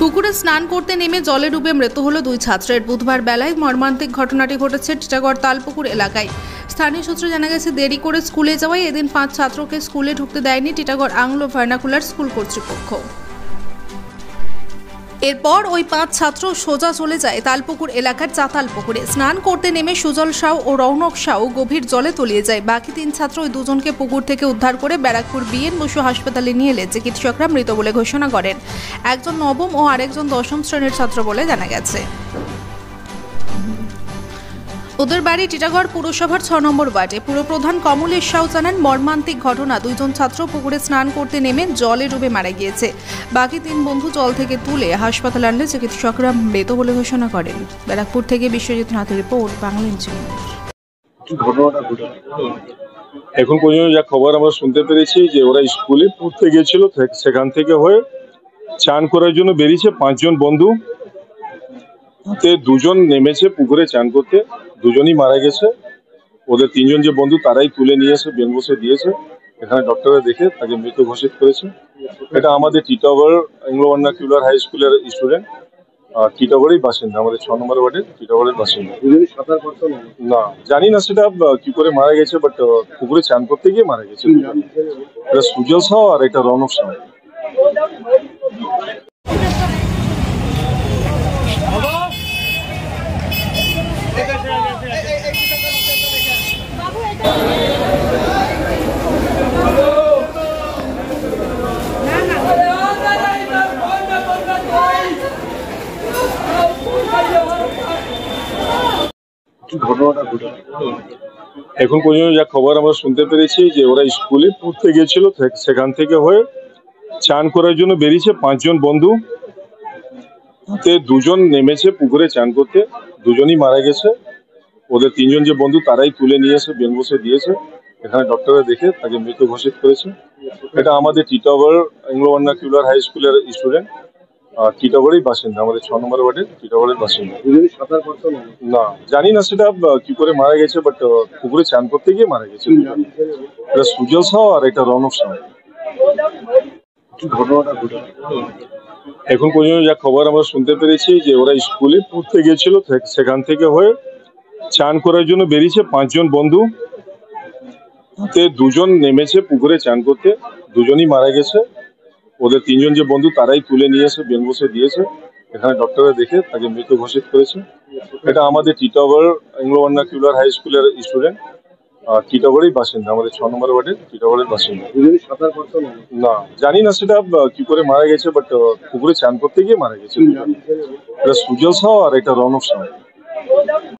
পুকুরে স্নান করতে নেমে জলে ডুবে মৃত্যু হলো দুই ছাত্রের। বুধবার বেলায় মর্মান্তিক ঘটনাটি ঘটেছে টিটাগড় তালপুকুর এলাকায়। স্থানীয় সূত্রে জানা গেছে, দেরি করে স্কুলে যাওয়ায় এদিন 5 ছাত্রকে স্কুলে ঢুকতে দেয়নি টিটাগড় আংলো ভার্নাকুলার স্কুল কর্তৃপক্ষ। এরপর ওই 5 ছাত্র সোজা চলে যায় তালপুকুর এলাকার চাতাল পুকুরে। স্নান করতে নেমে সুজল সাউ ও রৌনক সাউ গভীর জলে তলিয়ে যায়। বাকি 3 ছাত্র ওই দুজনকে পুকুর থেকে উদ্ধার করে ব্যারাকপুর বিএন বসু হাসপাতালে নিয়ে এলে চিকিৎসকরা মৃত বলে ঘোষণা করেন। একজন নবম ও আরেকজন 10ম শ্রেণীর ছাত্র বলে জানা গেছে। ওদের বাড়ি টিটাগড় পুরসভার 6 নম্বর ওয়ার্ডে। পুরপ্রধান কমলেশ সাউ জানান, মর্মান্তিক ঘটনা, 2 জন ছাত্র পুকুরে স্নান করতে নেমে জলে ডুবে মারা গিয়েছে। বাকি 3 বন্ধু জল থেকে তুলে হাসপাতালে আনলে চিকিৎসকরা মৃত বলে ঘোষণা করেন। ব্যারাকপুর থেকে বিশ্বজিৎ নাথের রিপোর্ট, বাংলা নিউজ। এখন পর্যন্ত যা খবর আমরা শুনতে পেরেছি যে ওরা স্কুলে পড়তে গিয়েছিল, সেখান থেকে হয়ে চান করার জন্য বেরিয়েছে 5 জন বন্ধু। 2 জন নেমেছে পুকুরে চান করতে, 2 জনই মারা গেছে। ওদের 3 জন যে বন্ধু তারাই তুলে নিয়ে এসে বেনবসে দিয়েছে। এখানে ডক্টররা দেখে তাকে মৃত ঘোষিত করেছে। এটা আমাদের টিটাগড় আংলো ভার্নাকুলার হাই স্কুলের স্টুডেন্ট, টিটাগড়ের বাসিন্দা, আমাদের 6 নম্বর ওয়ার্ডের টিটাগড়ের বাসিন্দা। না জানি না সেটা কি করে মারা গেছে, বাট পুকুরে চান করতে গিয়ে মারা গেছে। এটা সুজল সাউ আর এটা রৌনক সাউ। এখন পর্যন্ত যা খবর আমরা শুনতে পেরেছি যে ওরা স্কুলে পড়তে গিয়েছিল, সেখান থেকে হয়ে চান করার জন্য বেরিয়েছে 5 জন বন্ধু। 2 জন নেমেছে পুকুরে চান করতে, 2 জনই মারা গেছে। ওদের 3 জন যে বন্ধু তারাই তুলে নিয়ে এসে বেনবসে দিয়েছে। এখানে ডক্টররা দেখে তাকে মৃত ঘোষিত করেছে। এটা আমাদের টিটাগড় আংলো ভার্নাকুলার হাই স্কুলের স্টুডেন্ট, টিটাগড়ের বাসিন্দা, আমাদের 6 নম্বর ওয়ার্ডের টিটাগড়ের বাসিন্দা। না জানি না সেটা কি করে মারা গেছে, বাট পুকুরে চান করতে গিয়ে মারা গেছে। এটা সুজল সাউ আর এটা রৌনক সাউ। এখন পর্যন্ত যা খবর আমরা শুনতে পেরেছি যে ওরা স্কুলে পড়তে গিয়েছিল, সেখান থেকে হয়ে চান করার জন্য বেরিয়েছে 5 জন বন্ধু। 2 জন নেমেছে পুকুরে চান করতে, 2 জনই মারা গেছে। ওদের 3 জন যে বন্ধু তারাই তুলে নিয়ে এসে বেনবসে দিয়েছে। এখানে ডক্টররা দেখে তাকে মৃত ঘোষিত করেছে। এটা আমাদের টিটাগড় আংলো ভার্নাকুলার হাই স্কুলের স্টুডেন্ট, টিটাগড়ের বাসিন্দা, আমাদের 6 নম্বর ওয়ার্ডের টিটাগড়ের বাসিন্দা। না জানি না সেটা কি করে মারা গেছে, বাট পুকুরে চান করতে গিয়ে মারা গেছে। এটা সুজল সাউ আর এটা রৌনক সাউ।